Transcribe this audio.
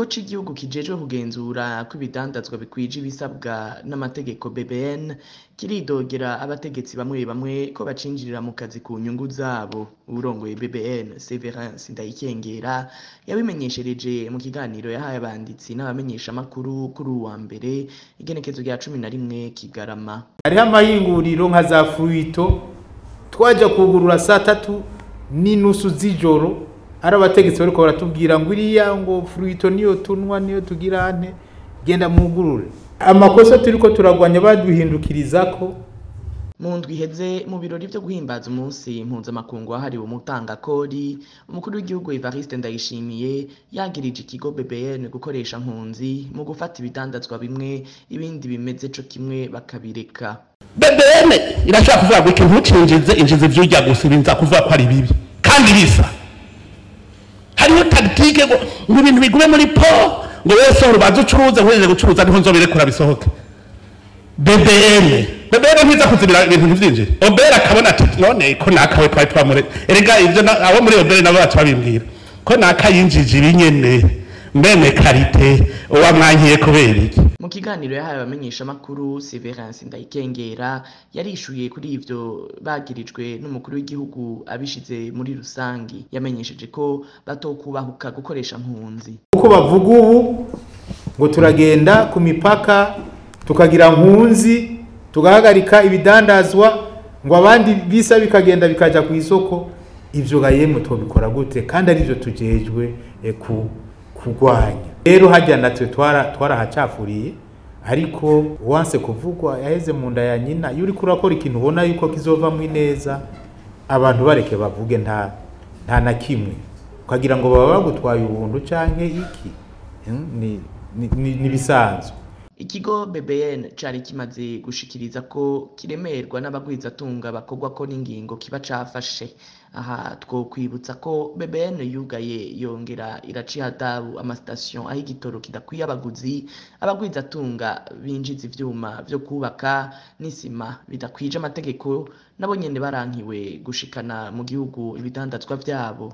c'igihugu kijejwe kugenzura ko ibidandazwa bikwije ibisabwa n'amategeko BBN kiridogera abategetsi bamwe bamwe ko bacinjirira mu kazi ku nyungu zabo. Urongoye BBN Evariste Ndayishimiye yabimenyeshereje mu kiganiro yahaye abanditsi n'abamenyesha makuru kuri uwa mbere igenekezo rya 11 Kigarama. Hariho amayinguriro nka za fruito twaja kugurura saa 3:30 z'ijoro, ari abategetsi bariko baratubwira ngo iriya ngo fruito niyo tunwa niyo tugira ante genda mugurure. Amakosa turiko turagwanya baduhindukirizako. Mu ndwi iheze mu birori vyo guhimbaza umunsi mpuzamakungu wahariwe umutangakori, umukuru w'igihugu Evariste Ndayishimiye yagirije ikigo BBN gukoresha nkunzi mu gufata ibidandazwa bimwe ibindi bimeze co kimwe bakabireka. BBN irashaka kuvuga ngo ikintu ucinjize vy'urya gusubiza kuvuga ko ari bibi kandi bisa. Hariho tactique ngo ibintu bigume muri po ngo wese urubazo ucuruze nkweze gucuruza niho nzobirekura bisohoke. BBN ntiza kuzibira ibintu vyinjira. Obera akabona ati none ko nakawe twari twamure. Erega ivyo abo muri Obera nabo bacabimbwira ko nakayinjije ibinyene mbene karite uwa mwankiye kubera iki. Mu kiganiro yahaye abamenyesha makuru Evariste Ndayishimiye yarishuye kuri ivyo bagirijwe n'umukuru w'igihugu abishize muri rusangi. Yamenyesheje ko batokubahuka gukoresha nkunzi. Uko bavuga ubu ngo turagenda ku mipaka tukagira nkunzi tugahagarika ibidandazwa ngo abandi bisa bikagenda bikaja ku isoko. Ivyo gayemwe tobikora gute kandi ari byo tujejwe kugwanya. Rero hajya natwe twarahacafuriye, ariko wanse kuvugwa yaheze mu nda ya nyina. Yuri kurakora ikintu ubona yuko kizovamwe neza, abantu bareke bavuge nta na kimwe ukagira ngo baba bagutwaye ubuntu canke iki ni bisanzwe. Ikigo BBN cari kimaze gushikiriza ko kiremerwa n'abagwizatunga bakogwa ko n'ingingo kiba cafashe. Aha twokwibutsa ko BBN yugaye yongera iracihadabu amastation aho igitoro kidakwiye abaguzi, abagwizatunga binjiza ivyuma vyo kubaka n'isima bidakwije amategeko nabo nyene barankiwe gushikana mu gihugu ibidandazwa vyabo.